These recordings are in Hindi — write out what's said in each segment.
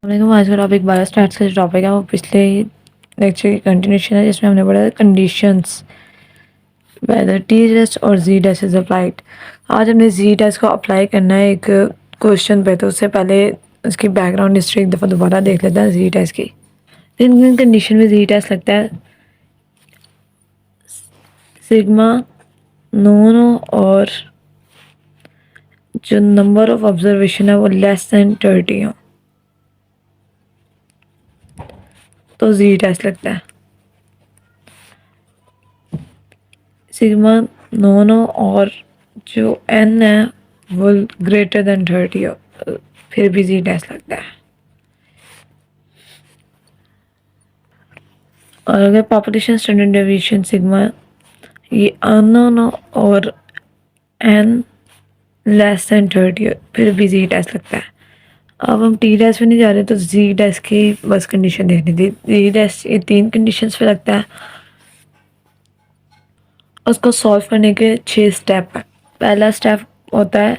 वालेकुम। आज का टॉपिक बायोस्टैट्स का जो टॉपिक है वो पिछले लेक्चर की कंटिन्यूशन है, जिसमें हमने पढ़ा कंडीशंस वेदर टी टेस्ट और जी टेस्ट इज अप्लाइड। आज हमने जी टेस्ट को अप्लाई करना है एक क्वेश्चन पे, तो उससे पहले उसकी बैकग्राउंड हिस्ट्री एक दफ़ा दोबारा देख लेते हैं जी टेस्ट की। किन किन कंडीशन में जी टेस्ट लगता है? सिग्मा नॉन हो और जो नंबर ऑफ ऑब्जर्वेशन है वो लेस दैन 30 हो तो जी टेस्ट लगता है। सिग्मा नॉन हो और जो एन है वो ग्रेटर देन 30 हो, फिर भी जी टेस्ट लगता है। और अगर पॉपुलेशन स्टैंडर्ड डेविएशन सिग्मा ये अननोन हो और एन लेस देन 30 हो, फिर भी जी टेस्ट लगता है। अब हम टी टेस्ट में नहीं जा रहे, तो जी टेस्ट की बस कंडीशन देखनी थी। जी टेस्ट ये 3 कंडीशंस पे लगता है। उसको सॉल्व करने के 6 स्टेप है। पहला स्टेप होता है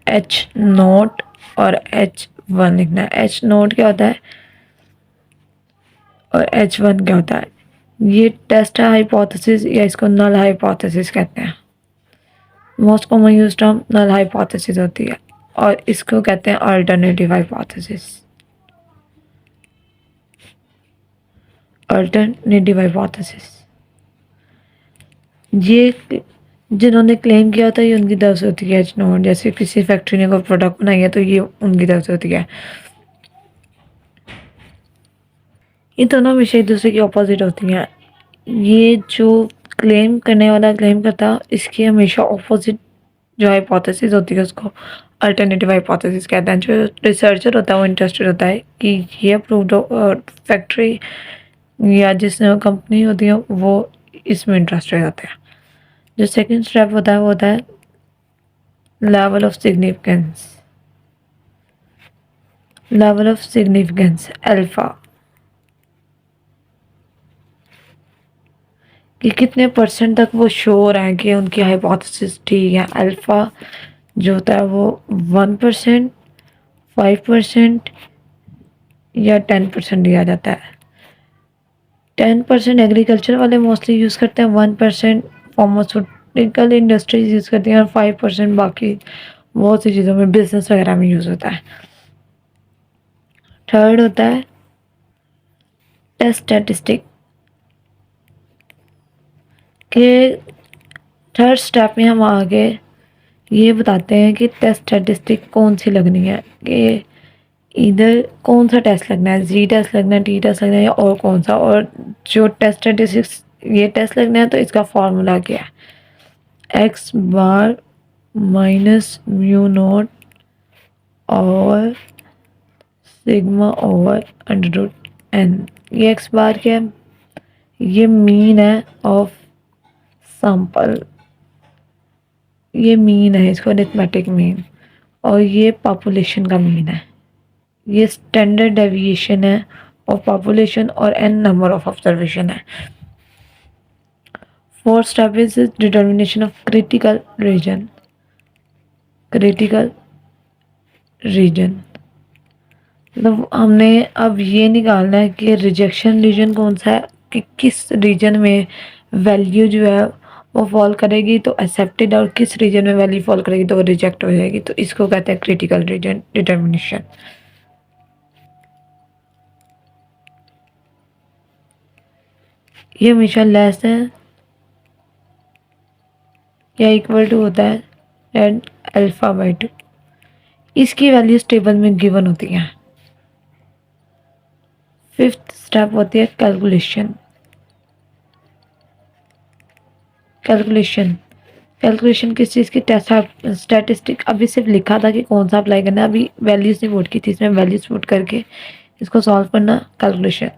एच नोट और एच वन लिखना है। एच नोट क्या होता है और एच वन क्या होता है? ये टेस्ट हाइपोथेसिस या इसको नल हाइपोथेसिस कहते हैं। Most common use term null hypothesis होती है और इसको कहते हैं अल्टरनेटिव हाइपोथेसिस। अल्टरनेटिव हाइपोथेसिस ये जिन्होंने क्लेम किया होता है ये उनकी तरफ से होती है एच नोट। जैसे किसी फैक्ट्री ने कोई प्रोडक्ट बनाई है तो ये उनकी तरफ से होती है। ये दोनों हमेशा एक दूसरे की ऑपोजिट होती हैं। ये जो क्लेम करने वाला क्लेम करता है इसकी हमेशा ऑपोजिट जो हाइपोथेसिस होती है उसको अल्टरनेटिव हाइपोथेसिस कहते हैं। जो रिसर्चर होता है वो इंटरेस्टेड होता है कि ये अप्रूव्ड फैक्ट्री या जिस कंपनी होती है वो इसमें इंटरेस्टेड होते हैं। जो सेकंड स्टेप होता है वो होता है level of significance. Level of significance alpha, कि कितने परसेंट तक वो श्योर हैं कि उनकी हाइपोथेसिस ठीक है। अल्फ़ा जो होता है वो 1%, 5% या 10% दिया जाता है। 10% एग्रीकल्चर वाले मोस्टली यूज़ करते हैं, 1% फार्मास्यूटिकल इंडस्ट्रीज यूज़ करती हैं और 5% बाकी बहुत सी चीज़ों में बिजनेस वगैरह में यूज़ होता है। थर्ड होता है टेस्ट स्टैटिस्टिक, के थर्ड स्टेप में हम आगे ये बताते हैं कि टेस्ट स्टैटिस्टिक कौन सी लगनी है, कि इधर कौन सा टेस्ट लगना है, जी टेस्ट लगना है, टी टेस्ट लगना है या और कौन सा। और जो टेस्ट स्टैटिस्टिक्स ये टेस्ट लगना है तो इसका फॉर्मूला क्या है? X bar minus mu naught और sigma over under root n. ये एक्स बार क्या है? ये मीन है ऑफ सैंपल, ये मीन है, इसको अरिथमेटिक मीन। और ये पॉपुलेशन का मीन है। ये स्टैंडर्ड डेविएशन है ऑफ पॉपुलेशन और एन नंबर ऑफ ऑब्जर्वेशन है। Fourth step is determination of critical reason. Critical reason मतलब हमने अब ये निकालना है कि रिजेक्शन रीजन कौन सा है, कि किस रीजन में वैल्यू जो है वो फॉल करेगी तो एक्सेप्टेड, और किस रीजन में वैल्यू फॉल करेगी तो वो रिजेक्ट हो जाएगी। तो इसको कहते हैं क्रिटिकल रीजन डिटर्मिनेशन। ये हमेशा लेस है या इक्वल टू होता है एंड अल्फा बाई 2। इसकी वैल्यूज टेबल में गिवन होती हैं। फिफ्थ स्टेप होती है कैलकुलेशन। कैलकुलेशन कैलकुलेशन किस चीज़ की? Test statistic. अभी सिर्फ लिखा था कि कौन सा अप्लाई करना है, अभी वैल्यूज नहीं पुट की थी, इसमें वैल्यूज पुट करके इसको सॉल्व करना कैलकुलेशन।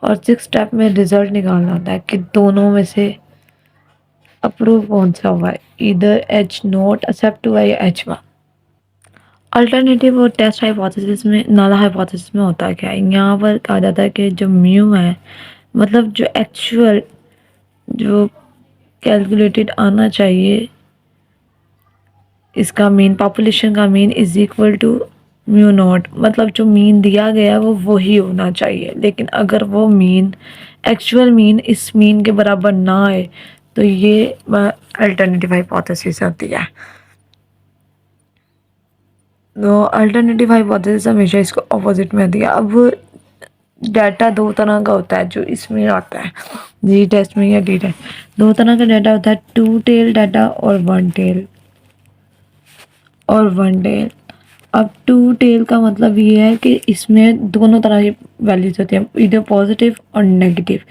और सिक्स स्टेप में रिजल्ट निकालना होता है कि दोनों में से अप्रूव कौन सा हुआ है, इधर एच नोट एक्सेप्ट हुआ है या एच वन। अल्टरनेटिव और टेस्ट हाइपोथेसिस में, नल हाइपोथेसिस में होता है क्या है? यहाँ पर कहा जाता है कि जो म्यू है मतलब जो एक्चुअल जो कैलकुलेटेड आना चाहिए, इसका मीन, पॉपुलेशन का mean is equal to mu naught, मतलब जो मीन दिया गया है वो वही होना चाहिए। लेकिन अगर वो मीन, एक्चुअल मीन इस मीन के बराबर ना आए तो ये अल्टरनेटिव हाइपोथेसिस होती है। तो अल्टरनेटिव हाइपोथेसिस हमेशा इसको ऑपोजिट में आती है। अब डाटा दो तरह का होता है जो इसमें आता है जी टेस्ट में या डी टेस्ट। दो तरह का डाटा होता है, टू टेल डाटा और वन टेल अब टू टेल का मतलब ये है कि इसमें दोनों तरह की वैल्यूज होती हैं, इधर पॉजिटिव और नेगेटिव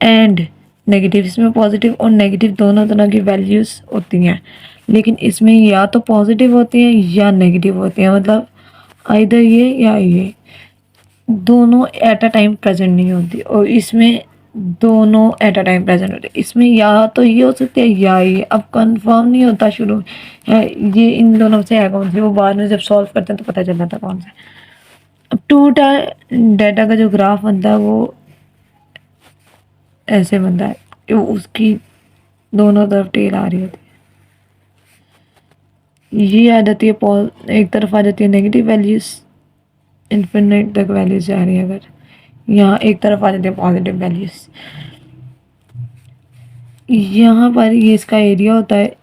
एंड नेगेटिव। इसमें पॉजिटिव और नेगेटिव दोनों तरह की वैल्यूज होती हैं, लेकिन इसमें या तो पॉजिटिव होती हैं या नेगेटिव होती हैं, मतलब आइदर ये या ये, दोनों एट अ टाइम प्रेजेंट नहीं होती। और इसमें दोनों एट अ टाइम प्रेजेंट होते हैं। इसमें या तो ये हो सकते हैं या ये, अब कंफर्म नहीं होता शुरू है ये इन दोनों से है कौन सी, वो बाद में जब सॉल्व करते हैं तो पता चल जाता है कौन सा। अब टू डाटा का जो ग्राफ बनता है वो ऐसे बनता है कि उसकी दोनों तरफ टेल आ रही होती है, ये आ जाती है एक तरफ आ जाती है नेगेटिव वैल्यूज, इन्फिनिट तक वैल्यूज जा रही है। अगर यहाँ एक तरफ आ जाती है पॉजिटिव वैल्यूज, यहाँ पर ये इसका एरिया होता है।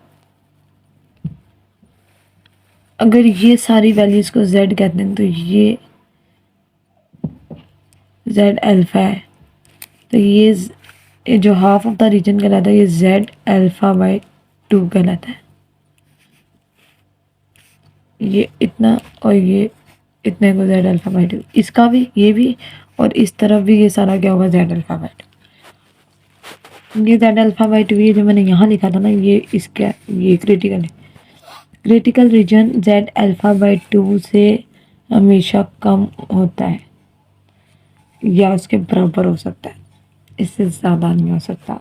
अगर ये सारी वैल्यूज को z कहते हैं तो ये z अल्फा है, तो ये जो हाफ ऑफ द रीजन कहलाता है ये z अल्फा बाई 2 कहलाता है। ये इतना और ये इतने को z अल्फा बाई 2, इसका भी, ये भी, और इस तरफ भी ये सारा क्या होगा z अल्फा बाई 2। ये z अल्फा बाई 2 ये जो मैंने यहाँ लिखा था ना, ये इसका ये क्रिटिकल है। Critical reason z alpha by 2 से हमेशा कम होता है या उसके बराबर हो सकता है, इससे ज़्यादा नहीं हो सकता,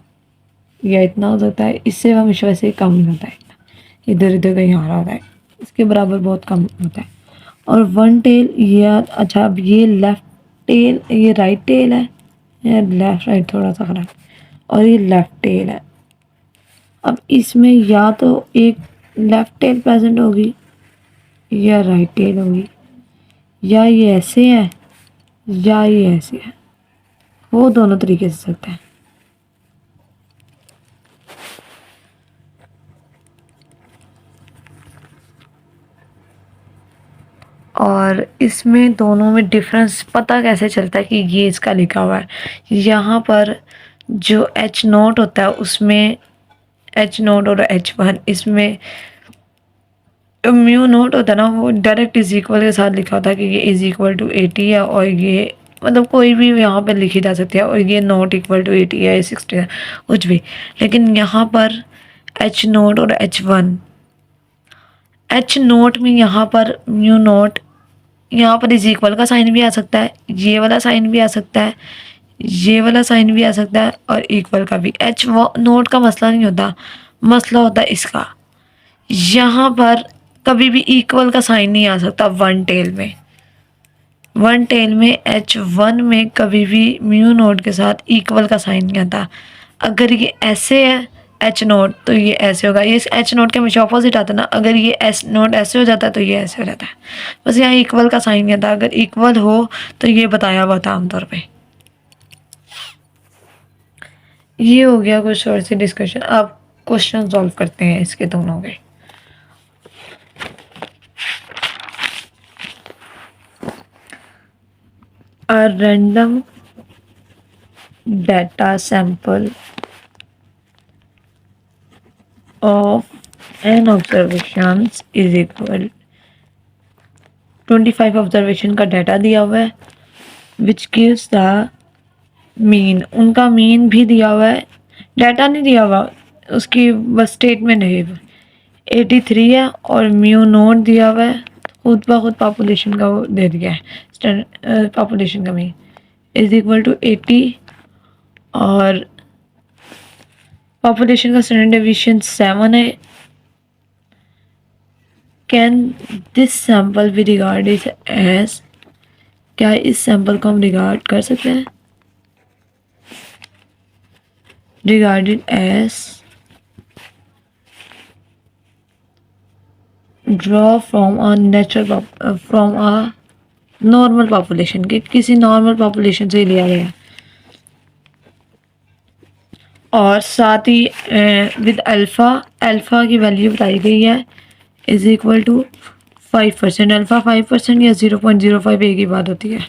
या इतना हो सकता है, इससे हमेशा वैसे कम ही होता है, इधर इधर कहीं आ रहा होता है, इसके बराबर बहुत कम होता है। और वन टेल ये, अच्छा अब ये लेफ्ट टेल, ये राइट टेल है या लेफ्ट राइट थोड़ा सा खराब, और ये लेफ्ट टेल है। अब इसमें या तो एक लेफ्ट टेल प्रेजेंट होगी या राइट टेल होगी, या ये ऐसे है या ये ऐसे है, वो दोनों तरीके से सकता है। और इसमें दोनों में डिफरेंस पता कैसे चलता है कि ये इसका लिखा हुआ है, यहाँ पर जो एच नोट होता है उसमें एच नोट और एच वन, इसमें म्यू नोट होता है ना, वो डायरेक्ट इज इक्वल के साथ लिखा होता है कि ये इज इक्वल टू 80 है, और ये मतलब कोई भी यहाँ पे लिखी जा सकती है, और ये नॉट इक्वल टू 80 है, 60 है, कुछ भी। लेकिन यहाँ पर एच नोट और एच वन, एच नोट में यहाँ पर म्यू नोट, यहाँ पर इज इक्वल का साइन भी आ सकता है, ये वाला साइन भी आ सकता है, ये वाला साइन भी आ सकता है, और इक्वल का भी। एच नोट का मसला नहीं होता, मसला होता है इसका, यहाँ पर कभी भी इक्वल का साइन नहीं आ सकता वन टेल में। वन टेल में एच वन में कभी भी म्यू नोट के साथ इक्वल का साइन नहीं आता। अगर ये ऐसे है एच नोट तो ये ऐसे होगा, ये एच नोट के हमेशा ऑपोजिट आता है ना, अगर ये एस नोट ऐसे हो जाता है तो ये ऐसे हो जाता है, बस यहाँ इक्वल का साइन नहीं आता। अगर इक्वल हो तो ये बताया हुआ था आमतौर पे। ये हो गया कुछ और सी डिस्कशन। अब क्वेश्चन सॉल्व करते हैं इसके दोनों के। A random data sample of n observations is equal 25 observation का डाटा दिया हुआ है, विच गिव्स द मीन, उनका मीन भी दिया हुआ है, डाटा नहीं दिया हुआ, उसकी बस स्टेटमेंट है 83 है, और म्यू नोट दिया हुआ है, खुद ब खुद पॉपुलेशन का वो दे दिया है, पॉपुलेशन का मीन इज इक्वल टू 80, और पॉपुलेशन का स्टैंडर्ड डेविएशन 7 है। Can this sample be regarded as, क्या इस सैम्पल को हम रिगार्ड कर सकते हैं regarded as draw from a from a normal population के, किसी नॉर्मल पॉपुलेशन से लिया गया और साथ ही विद अल्फ़ा की वैल्यू बताई गई है इज इक्वल टू 5%। अल्फ़ा 5% या 0.05 एक ही बात होती है।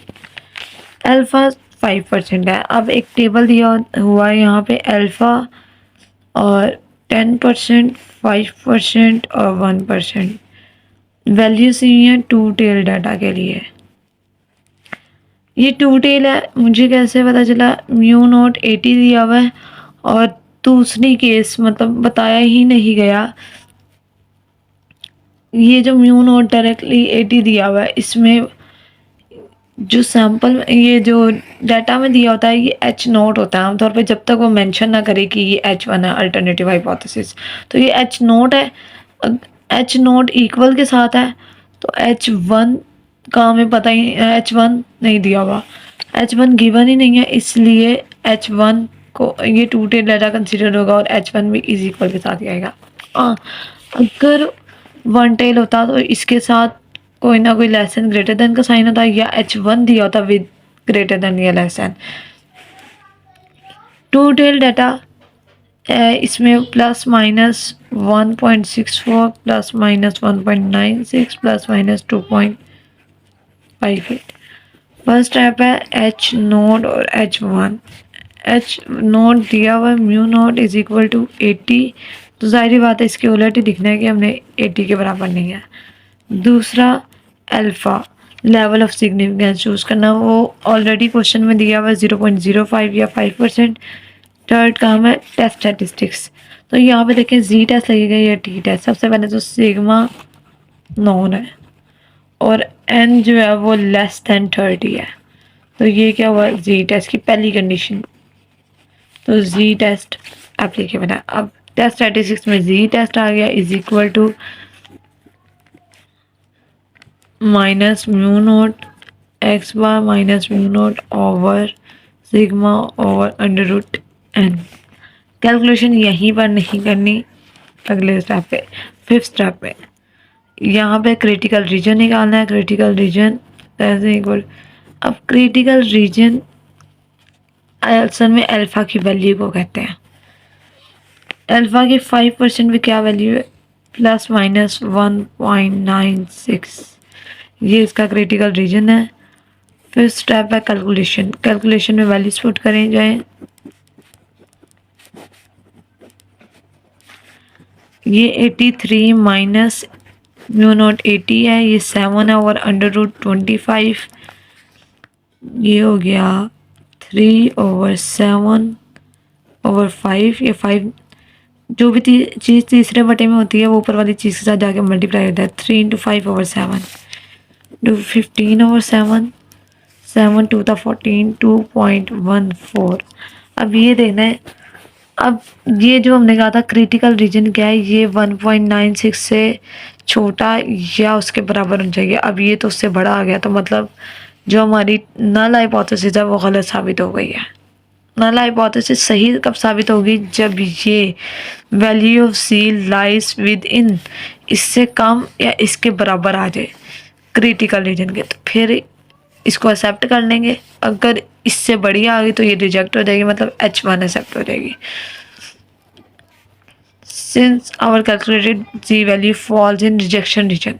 अल्फ़ा 5% है। अब एक टेबल दिया हुआ है यहाँ पे अल्फ़ा और 10%, 5% और 1% वैल्यूज दी हैं टू टेल डाटा के लिए। ये टू टेल है, मुझे कैसे पता चला? म्यू नॉट 80 दिया हुआ है और दूसरी केस मतलब बताया ही नहीं गया। ये जो म्यू नॉट डायरेक्टली 80 दिया हुआ है, इसमें जो सैंपल ये जो डाटा में दिया होता है ये एच नोट होता है आमतौर पे, जब तक वो मेंशन ना करे कि ये H1 है अल्टरनेटिव हाइपोथेसिस। तो ये एच नोट है, एच नोट इक्वल के साथ है तो H1 का हमें पता ही, H1 नहीं दिया हुआ, H1 गिवन ही नहीं है, इसलिए H1 को ये टू टेल डाटा कंसिडर होगा और H1 भी इज इक्वल के साथ ही आएगा। अगर वन टेल होता तो इसके साथ कोई ना कोई लेस देन ग्रेटर देन का साइन होता या H1 दिया होता विद ग्रेटर देन या less than. Two tail data इसमें plus minus 1.64 plus minus 1.96 plus minus 2.58। First step है H नोट और H1। H नोट दिया हुआ mu naught is equal to 80, तो जाहिर बात है इसके उलट ही दिखना है कि हमने 80 के बराबर नहीं है। दूसरा alpha level of significance choose करना, वो ऑलरेडी क्वेश्चन में दिया हुआ 0.05 या 5%। थर्ड काम है टेस्ट स्टैटिस्टिक्स, तो यहाँ पे देखें जी टेस्ट लगेगा या टी टेस्ट। सबसे पहले तो सिग्मा नॉन है और एन जो है वो लेस देन 30 है, तो ये क्या हुआ जी टेस्ट की पहली कंडीशन, तो जी टेस्ट एप्लीकेबल है। अब टेस्ट स्टैटिस्टिक्स में जी टेस्ट आ गया is equal to minus mu naught x bar minus mu naught over sigma over under root n. Calculation यहीं पर नहीं करनी, अगले स्टेप पे, फिफ्थ स्टेप पे यहाँ पे क्रिटिकल रीजन निकालना है। क्रिटिकल रीजन इक्वल, अब क्रिटिकल रीजन असल में अल्फ़ा की वैल्यू को कहते हैं। अल्फ़ा की 5% भी क्या वैल्यू है? प्लस माइनस 1.96, ये इसका क्रिटिकल रीजन है। फिर स्टेप है कैलकुलेशन। कैलकुलेशन में वैल्यूज पुट करें जाए, ये 83 माइनस म्यू नॉट 80 है, ये 7 है और अंडर रूट 25, ये हो गया 3/7/5। ये 5 जो भी चीज़ तीसरे बटे में होती है वो ऊपर वाली चीज़ के साथ जाके मल्टीप्लाई होता है। 3 × 5/7 टू 15/7, 7 2 14, 2.14। अब ये देखना है, अब ये जो हमने कहा था क्रिटिकल रीजन क्या है, ये 1.96 से छोटा या उसके बराबर होना चाहिए। अब ये तो उससे बड़ा आ गया, तो मतलब जो हमारी नल हाइपोथेसिस है वो गलत साबित हो गई है। नल हाइपोथेसिस सही कब साबित होगी? जब ये value of C lies within, इससे कम या इसके बराबर आ जाए क्रिटिकल रीजन के, तो फिर इसको एक्सेप्ट कर लेंगे। अगर इससे बड़ी आ गई तो ये रिजेक्ट हो जाएगी, मतलब H1 एक्सेप्ट हो जाएगी। Since our calculated Z value falls in rejection region,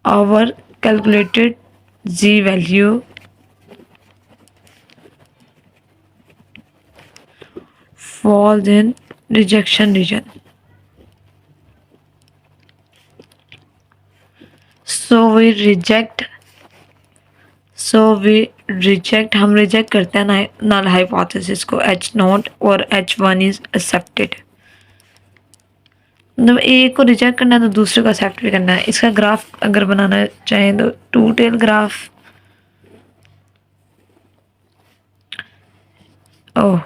our calculated Z value falls in rejection region, so we reject हम रिजेक्ट करते हैं नल हाइपोथेसिस को। H नॉट और H1 इज एक्सेप्टेड। मतलब एक को रिजेक्ट करना है तो दूसरे को एक्सेप्ट भी करना है। इसका ग्राफ अगर बनाना चाहें तो टू टेल ग्राफ, ओह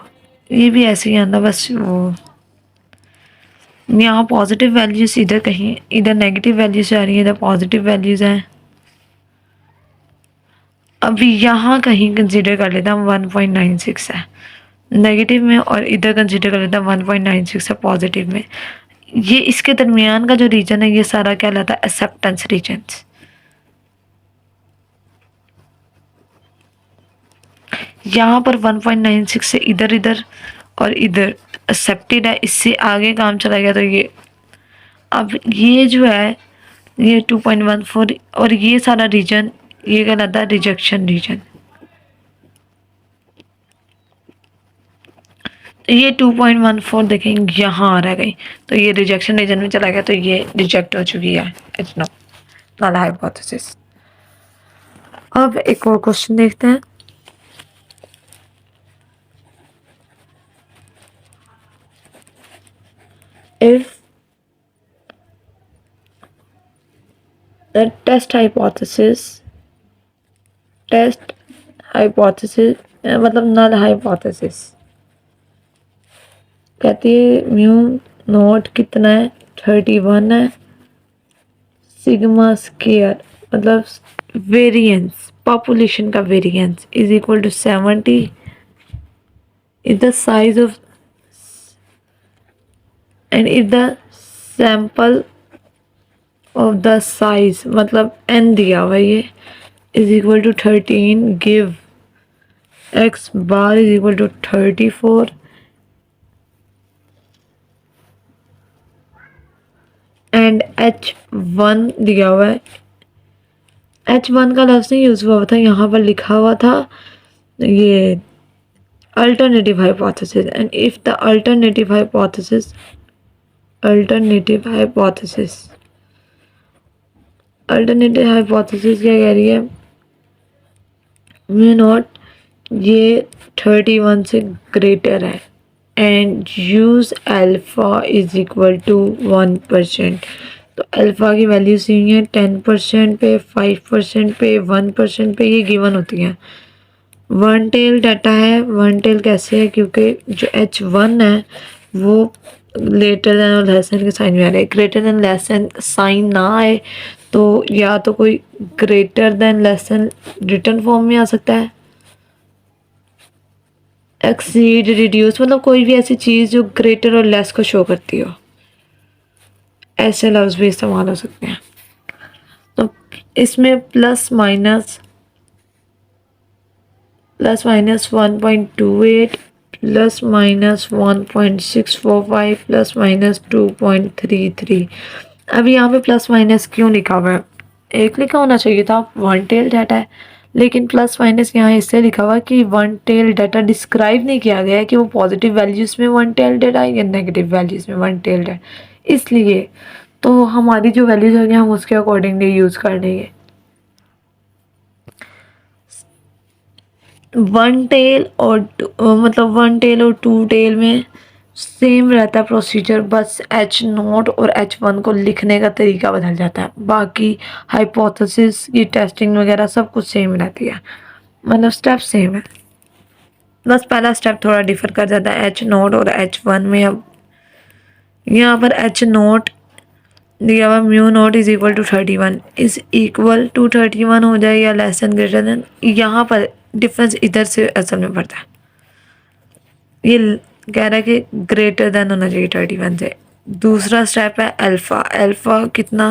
ये भी ऐसे ही आंदा, बस वो यहाँ पॉजिटिव वैल्यूज इधर कहीं, इधर नेगेटिव वैल्यूज आ रही है, इधर पॉजिटिव वैल्यूज हैं। अभी यहाँ कहीं कंसीडर कर लेता हूँ 1.96 है, नेगेटिव में, और इधर कंसिडर कर लेते हैं 1.96 है पॉजिटिव में। ये इसके दरमियान का जो रीजन है ये सारा क्या कहलाता है, एक्सेप्टेंस रीजन। यहाँ पर 1.96 से इधर इधर और इधर एक्सेप्टेड है, इससे आगे काम चला गया तो ये, अब ये जो है ये 2.14 और ये सारा रीजन ये कहलाता है रिजेक्शन रीजन। ये 2.14 देखेंगे यहाँ आ रहा है कहीं, तो ये रिजेक्शन रीजन में चला गया, तो ये रिजेक्ट हो चुकी है, इट्स नो नल हाइपोथेसिस। अब एक और क्वेश्चन देखते हैं। इफ द टेस्ट हाइपोथेसिस मतलब नल हाइपोथेसिस कहती है म्यू नॉट कितना है, 31 है, सिग्मा स्केयर मतलब वेरिएंस, पॉपुलेशन का variance is equal to 70 is the size of, and if the sample of the size मतलब n दिया हुआ ये is equal to 13, give x bar is equal to 34 and h1 दिया हुआ है। h1 का लफ्ज़ नहीं यूज़ हुआ था, यहाँ पर लिखा हुआ था ये alternative hypothesis, and if the alternative hypothesis क्या कह रही है, म्यू नॉट ये 31 से ग्रेटर है and use alpha is equal to 1%। तो अल्फ़ा की वैल्यूज हुई हैं 10% पे, 5% पे, 1% पे, ये गिवन होती हैं। वन टेल डाटा है, वन टेल कैसे है, क्योंकि जो h1 है वो ग्रेटर देन और लेस देन के साइन में आ रहा है। Greater than less than sign ना आए तो या तो कोई greater than less than written form में आ सकता है, एक्सीड, रिड्यूस, मतलब कोई भी ऐसी चीज़ जो ग्रेटर और लेस को शो करती हो, ऐसे लफ्ज़ भी इस्तेमाल हो सकते हैं। तो इसमें plus minus 1.28 plus minus 1.645 plus minus 2.33। अब यहाँ पे प्लस माइनस क्यों लिखा हुआ है, एक लिखा होना चाहिए था, वन टेल डाटा है, लेकिन प्लस माइनस यहाँ इससे लिखा हुआ कि वन टेल डाटा डिस्क्राइब नहीं किया गया है कि वो पॉजिटिव वैल्यूज़ में वन टेल डाटा है या नेगेटिव वैल्यूज़ में वन टेल डाटा, इसलिए तो हमारी जो वैल्यूज़ होंगी हम उसके अकॉर्डिंगली यूज़ कर लेंगे। वन टेल और वन टेल और टू टेल में सेम रहता है प्रोसीजर, बस h0 और h1 को लिखने का तरीका बदल जाता है, बाकी हाइपोथेसिस की टेस्टिंग वगैरह सब कुछ सेम रहती है, मतलब स्टेप सेम है, बस पहला स्टेप थोड़ा डिफर कर जाता है h0 और h1 में। अब यहाँ पर h0 दिया हुआ mu naught is equal to 31 is equal to 31 हो जाए या लेस देन ग्रेटर देन, यहाँ पर डिफरेंस इधर से असल में पड़ता है, ये कह रहा है कि ग्रेटर देन होना चाहिए 31 से। दूसरा स्टेप है अल्फ़ा कितना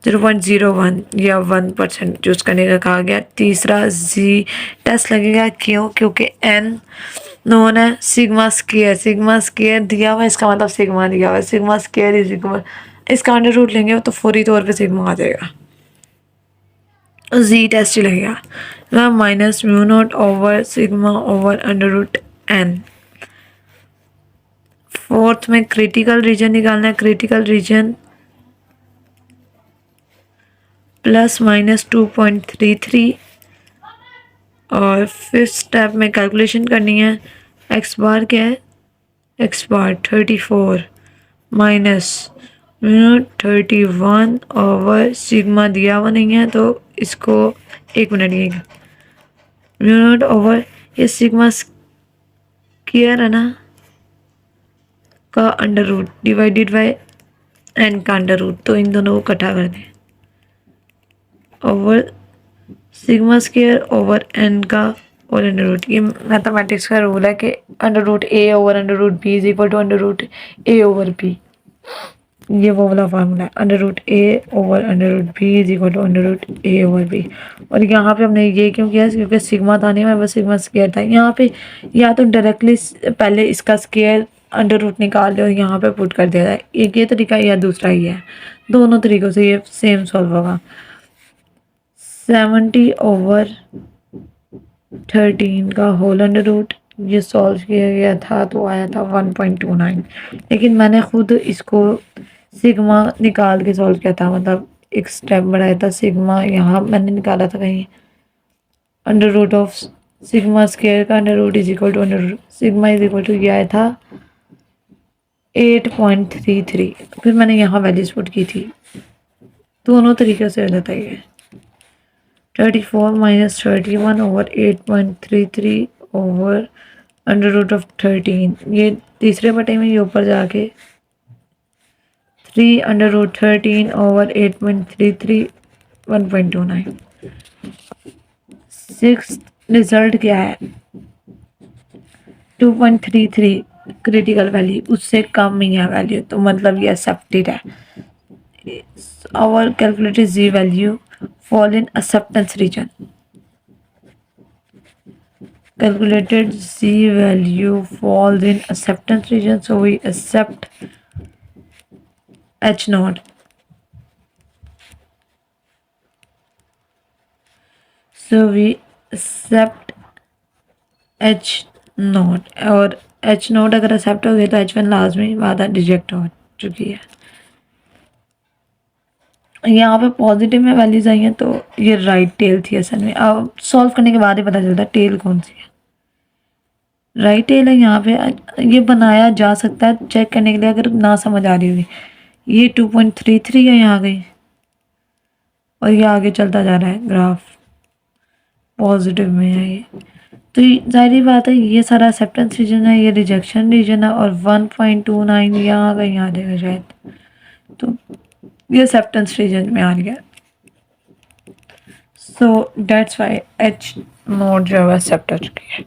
0.01 या 1% चूज़ करने का कहा गया। तीसरा जी टेस्ट लगेगा, क्यों, क्योंकि n नोन है, सिग्मा स्केयर दिया हुआ है, इसका मतलब सिग्मा दिया हुआ है, सिग्मा स्केयर इज इक्वल, इसका अंडर रूट लेंगे तो फौरी तौर पे सिग्मा आ जाएगा, जी टेस्ट ही लगेगा, minus mu naught over sigma over under root n। Fourth में क्रिटिकल रीजन निकालना है, क्रिटिकल रीजन प्लस माइनस 2.33, और फिफ्थ स्टेप में कैलकुलेशन करनी है, एक्स बार क्या है, x bar 34 minus 31 over sigma दिया हुआ नहीं है तो इसको एक मिनट ये म्यू नॉट ओवर ये सिग्मा स्क्वायर है ना का under root divided by n का अंडर रूट, तो इन दोनों को इकट्ठा कर दें, over sigma square over n का और अंडर रूट, ये मैथमेटिक्स का रूल है कि under root a over under root b is equal to under root a over b. ये वो वाला फार्मूला है, under root a over under root b is equal to under root a over b. और यहाँ पे हमने ये क्यों किया, क्योंकि सिग्मा था नहीं, हमारे पास सिग्मा स्क्वायर था। यहाँ पे या तो डायरेक्टली पहले इसका स्क्वायर अंडर रूट निकाल दे और यहाँ पे पुट कर दिया जाए, एक ये तरीका या दूसरा ही है। दोनों तरीक़ों से ये सेम सॉल्व होगा। 70/13 का होल अंडर रूट, ये सॉल्व किया गया था तो आया था 1.29। लेकिन मैंने खुद इसको सिग्मा निकाल के सॉल्व किया था, मतलब एक स्टेप बढ़ाया था। सिग्मा यहाँ मैंने निकाला था कहीं, under root of sigma square का under root is equal to under root sigma is equal to, ये आया था 8.33। फिर मैंने यहाँ वैल्यूज पुट की थी। दोनों तरीक़े से हो जाता है ये। 34 minus 31 over 8.33 over under root of 13, ये तीसरे बटे में, ये ऊपर जाके 3 under root 13 over 8.33 1.29। Six result क्या है, 2.33 क्रिटिकल वैल्यू, उससे कम ही है वैल्यू, तो मतलब ये एक्सेप्टेड है। Our calculated Z value fall in acceptance region. Calculated Z value falls in acceptance region, so we accept H naught. So we accept H naught, और H naught अगर accept हो गया तो H1 लाजमी बात है रिजेक्ट हो चुकी है। यहाँ पे पॉजिटिव में वैल्यूज आई हैं, तो ये राइट टेल थी असल में। अब सॉल्व करने के बाद ही पता चलता है टेल कौन सी है। राइट टेल है यहाँ पे, ये बनाया जा सकता है चेक करने के लिए अगर ना समझ आ रही होगी। ये 2.33 है यहाँ गई, और ये आगे चलता जा रहा है ग्राफ, पॉजिटिव में है ये। तो जाहिर बात है ये सारा एक्सेप्टेंस रीजन है, ये रिजेक्शन रीजन है, और 1.29 यहाँ कहीं आ जाएगा शायद, तो ये एक्सेप्टेंस रीजन में आ गया। So that's why H note जो है एक्सेप्ट हो चुकी है।